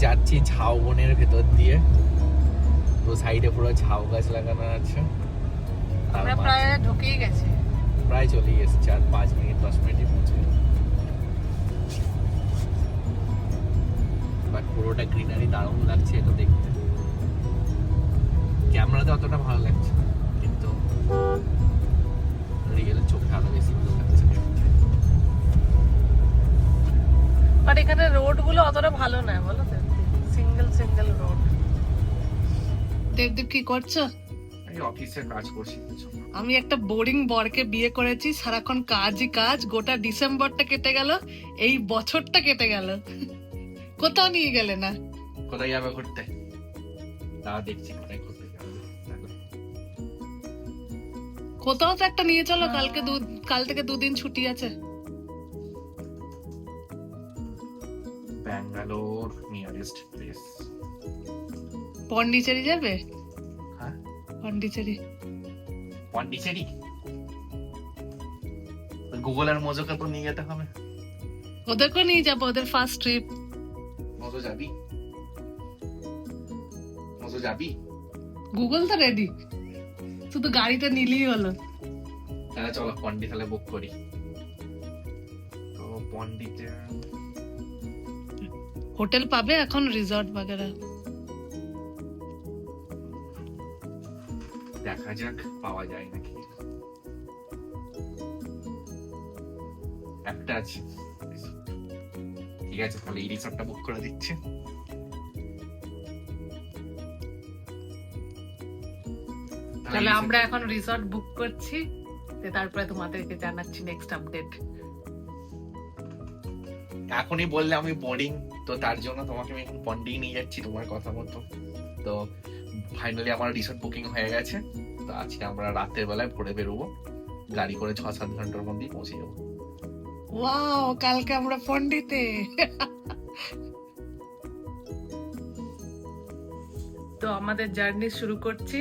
যাচ্ছি ঝাউবনের ভেতর দিয়ে, তো সাইডে পুরো ঝাউ গাছ লাগানো আছে। আমরা প্রায় ঢুকেই গেছি, প্রায় চলে এসেছি, আর 5 মিনিট 10 মিনিটই পৌঁছে যাবো। বাট পুরোটা গ্রিনারি দারুণ লাগছে এটা দেখতে। ক্যামেরাতে অতটা ভালো লাগছে না, কিন্তু রিয়েল চোখে আরো বেশি ভালো লাগছে। বাট এখানে রোড গুলো অতটা ভালো না, বলো তো, সিঙ্গেল রোড। দেবদীপ কি করছো? আমি অফিসে কাজ করছি কিছু। আমি একটা বোরিং বরকে বিয়ে করেছি, সারাক্ষণ কাজই কাজ। গোটা ডিসেম্বরটা কেটে গেল, এই বছরটা কেটে গেল, কোথাও নিয়ে গেলে না। কোথায় যাবে ঘুরতে? তা দেখছি কোথায় ঘুরতে যাবে। কোথাও তো একটা নিয়ে চলো, কাল থেকে 2 দিন ছুটি আছে। Bangalore nearest place. পন্ডিচেরি যাবে? হ্যাঁ, পন্ডিচেরি। পন্ডিচেরি গুগল আর মোজোকে তো নিয়ে যেতে হবে। ওদেরকেও নিয়ে যাবো, ওদের ফার্স্ট ট্রিপ। মোজো যাবি? মোজো যাবি? গুগল তো রেডি, শুধু গাড়িটা নিলেই হলো। তাহলে চলো পন্ডি তাহলে বুক করি। তো পন্ডিতে হোটেল পাবে এখন, রিসর্ট বাগেরা দেখা যাক পাওয়া যায় নাকি। একটা আছে, ঠিক আছে তাহলে এই রিসর্টটা বুক করে দিচ্ছি। তাহলে আমরা এখন রিসর্ট বুক করছি, তারপরে তোমাদেরকে জানাচ্ছি নেক্সট আপডেট। এখনই বললে আমি বোরিং, তো তার জন্য তোমাকে আমি এখন পন্ডি নিয়ে যাচ্ছি তোমার কথা মতো। তো ফাইনালি আমার রিসর্ট বুকিং হয়ে গেছে। তো আজকে আমরা রাতের বেলায় ভোরে বেরোবো, গাড়ি করে 6-7 ঘন্টার মধ্যেই পৌঁছে যাবো। ওয়াও, কালকে আমরা পন্ডিতে। তো আমাদের জার্নি শুরু করছি।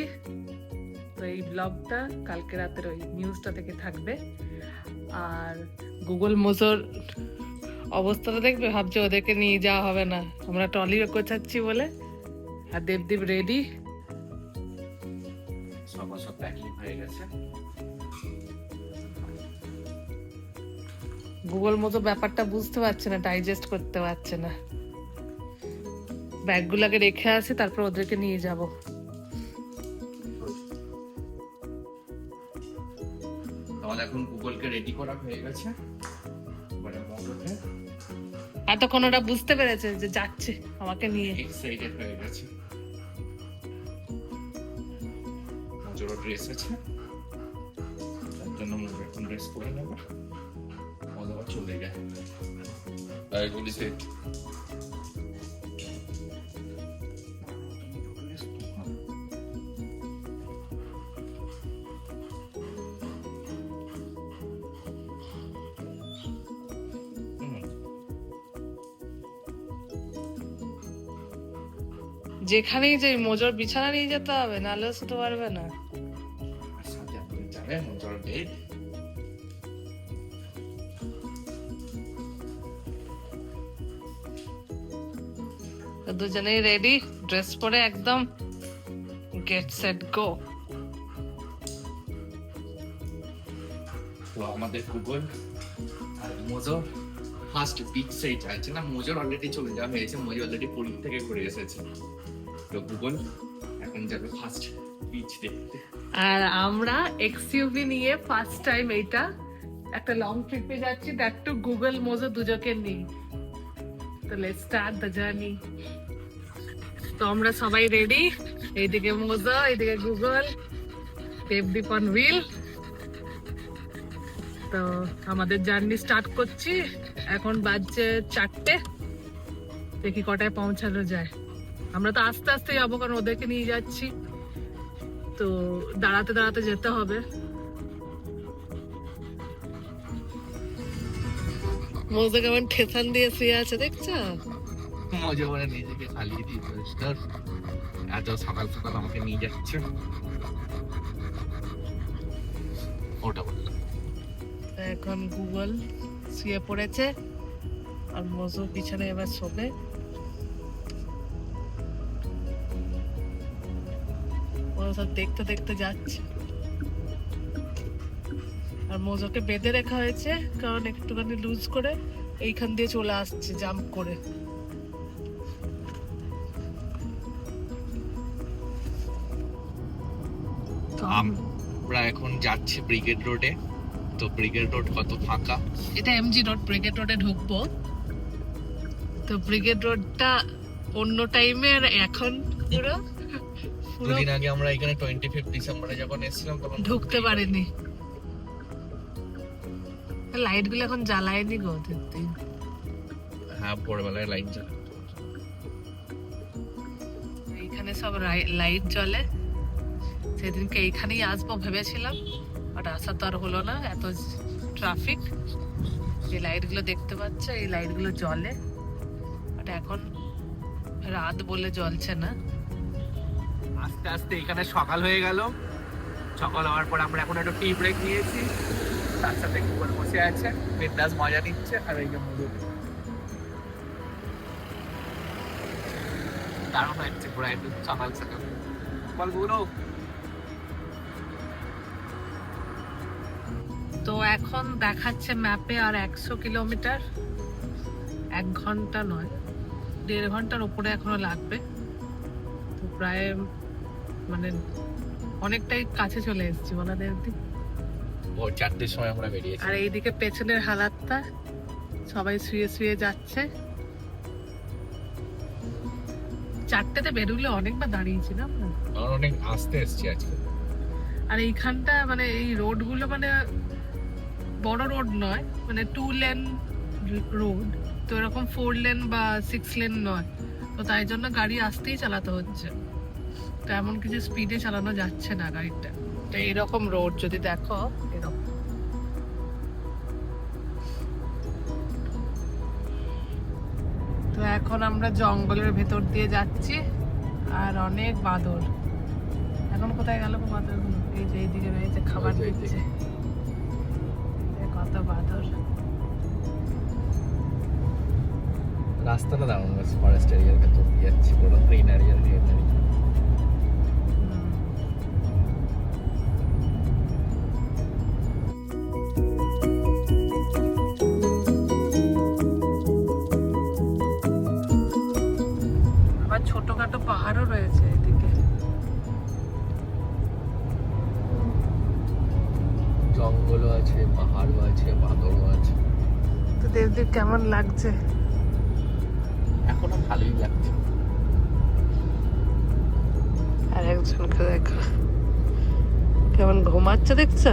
তো এই ব্লগটা কালকে রাতের ওই নিউজটা থেকে থাকবে। আর গুগল মোজোর অবস্থাটা দেখবে, ভাবছে ওদেরকে নিয়ে যাওয়া হবে না, আমরা ট্রলি গোছাচ্ছি বলে। আর দেবদীপ রেডি, সব প্যাকিং হয়ে গেছে। গুগল মোজো ব্যাপারটা বুঝতে পারছে না, ডাইজেস্ট করতে পারছে না। ব্যাগগুলোকে রেখে আসি, তারপর ওদেরকে নিয়ে যাব। তাহলে এখন গুগলকে রেডি করা হয়ে গেছে। এতক্ষণ ওরা বুঝতে পেরেছে যে যাচ্ছে আমাকে নিয়ে, এক্সাইটেড হয়ে গেছে। মোজোর ড্রেস আছে, তার জন্য মোজো এখন ড্রেস পরে নেবে। মোজো চলে যায়। তাই বলিস যেখানেই যে মোজোর বিছানা নিয়ে যেতে হবে, নাহলে শুতে পারবে না। সাথে আপনি যাবেন মোজোর বেড। তো দুজনেই রেডি, ড্রেস পরে একদম গেট সেট গো। তো আমাদের গুগল আর মোজো ফার্স্ট বিচ সাইড আছে না, মোজোর অলরেডি চলে যাওয়া হয়েছে, মোজো অলরেডি পুরী থেকে ঘুরে এসেছে। তো গুগল এখন যাবে ফার্স্ট বিচ দেখতে। আর আমরা এক্সইউভি নিয়ে ফার্স্ট টাইম এইটা একটা লং ট্রিপে যাচ্ছি, দ্যাট টু গুগল মোজো দুজনকে নিয়ে। তো লেটস স্টার্ট দ্য জার্নি। তো আমরা সবাই রেডি, এইদিকে মোজো, এইদিকে গুগল, দেবদীপ অন হুইল। তো আমাদের জার্নি স্টার্ট করছি। এখন বাজছে 4টে, দেখি কটায় পৌঁছানো যায়। আমরা তো আস্তে আস্তে যাবো, কারণ ওদেরকে নিয়ে যাচ্ছি, তো দাঁড়াতে দাঁড়াতে যেতে হবে। মোজো কেমন ঠেসান দিয়ে শুয়ে আছে দেখছো? মজা করে নিজেকে খালিয়ে দিয়ে এত সকাল সকাল আমাকে নিয়ে যাচ্ছে, ওটা বললাম। এখন গুগল শুয়ে পড়েছে, আর মোজো পিছনে এবার শোবে। ওরা সব দেখতে দেখতে যাচ্ছে। আর মোজোকে বেঁধে রাখা হয়েছে কারণ একটুখানি লুজ করে এইখান দিয়ে চলে আসছে জাম্প করে। আমরা এখন যাচ্ছি ব্রিগেড রোডে। তো ব্রিগেড রোড কত ফাঁকা। এটা এমজি রোড, ব্রিগেড রোডে ঢুকবো। তো ব্রিগেড রোডটা অন্য টাইমে আর এখন পুরো দুদিন আগে আমরা এখানে 25 ডিসেম্বরে যখন এসেছিলাম তখন ঢুকতে পারিনি। লাইট গুলো এখন জ্বালায়নি গো দিন। হ্যাঁ ভোরবেলায় লাইট জ্বলে। এইখানে সব লাইট জ্বলে। সেদিনকে এইখানেই আসবো ভেবেছিলাম, বাট আসা তো আর হলো না, এত ট্রাফিক। এই লাইট গুলো দেখতে পাচ্ছ, এই লাইট গুলো জ্বলে, বাট এখন রাত বলে জ্বলছে না। আস্তে আস্তে এখানে সকাল হয়ে গেল। সকাল হওয়ার পর আমরা এখন একটা টি ব্রেক নিয়েছি। তার সাথে কুকুর বসে আছে, বিন্দাস মজা নিচ্ছে। আর এই যে মধু দারুণ লাগছে পুরো একদম সকাল সকাল। বল গুলো। তো এখন দেখাচ্ছে ম্যাপে আর 100 কিলোমিটার, 1 ঘন্টা নয় 1.5 ঘন্টার উপরে এখনো লাগবে। তো প্রায় মানে অনেকটাই কাছে চলে এসেছি ওনাদের দিক। ভোর 4টের সময় আমরা বেরিয়েছি। আর এইদিকে পেছনের হালাতটা, সবাই শুয়ে শুয়ে যাচ্ছে। 4টেতে বেরোলে অনেকবার দাঁড়িয়েছিলাম না, অনেক আস্তে এসছি আজকে। আর এইখানটা মানে এই রোড গুলো মানে বড় রোড নয়, মানে 2 লেন রোড, তো এরকম 4 লেন বা 6 লেন নয়। তো তাই জন্য গাড়ি আস্তেই চালাতে হচ্ছে, তো এমন কিছু স্পিডে চালানো যাচ্ছে না গাড়িটা। তো এরকম রোড যদি দেখো এরকম। তো এখন আমরা জঙ্গলের ভেতর দিয়ে যাচ্ছি, আর অনেক বাঁদর। এখন কোথায় গেল বাঁদর গুলো? এই যে এইদিকে রয়েছে, খাবার দিচ্ছে। কত বাঁদর। রাস্তাটা দারুণ, ফরেস্ট এরিয়ার ভেতর দিয়ে যাচ্ছি, পুরো গ্রিন এরিয়ার গ্রিনারি। আবার ছোটখাটো পাহাড়ও রয়েছে এদিকে। জঙ্গলও আছে, পাহাড়ও আছে, বাঁদরও আছে। তো দেবদীপ কেমন লাগছে? এখনো ভালোই লাগছে। আর একজনকে দেখো কেমন ঘুমাচ্ছে, দেখছো?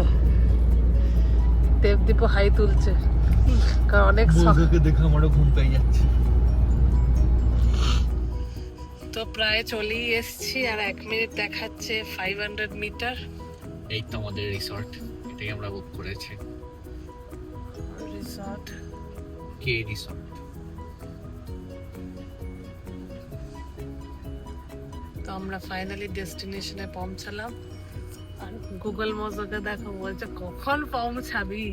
দেবদীপও হাই তুলছে, কারণ অনেক বউকে দেখে আমারও ঘুম পেয়ে যাচ্ছে। তো প্রায় চলেই এসছি, আর 1 মিনিট দেখাচ্ছে 500 মিটার। এই তো আমাদের রিসর্ট, এটাই আমরা বুক করেছি। রিসর্ট কে রিসর্ট। তো আমরা ফাইনালি ডেস্টিনেশনে পৌঁছালাম। আর গুগল মোজোকে দেখো, বলছে কখন পৌঁছাবি।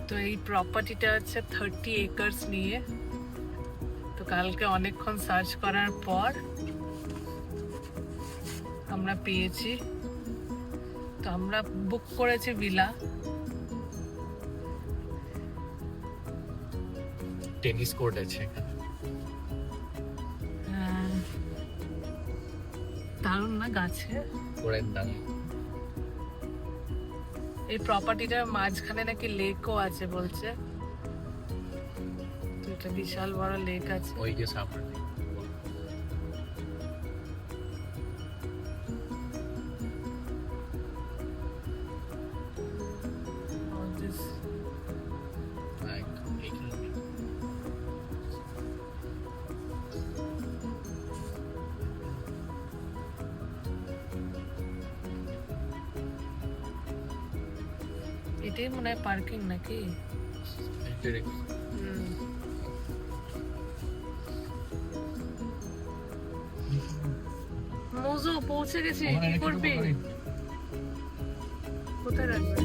তো এই প্রপার্টিটা হচ্ছে 30 একর্স নিয়ে। তো কালকে অনেকক্ষণ সার্চ করার পর আমরা পেয়েছি। তো আমরা বুক করেছি ভিলা। টেনিস কোর্ট আছে। দারুণ না গাছে? ওরেন দাম। এই প্রপার্টিটার মাঝখানে নাকি লেকও আছে বলছে। তো এটা বিশাল বড় লেক আছে। ওই যে সামনে। এটাই মনে হয় পার্কিং নাকি? মোজো পৌঁছে গেছি, কি করবি? কোথায় রাখবে?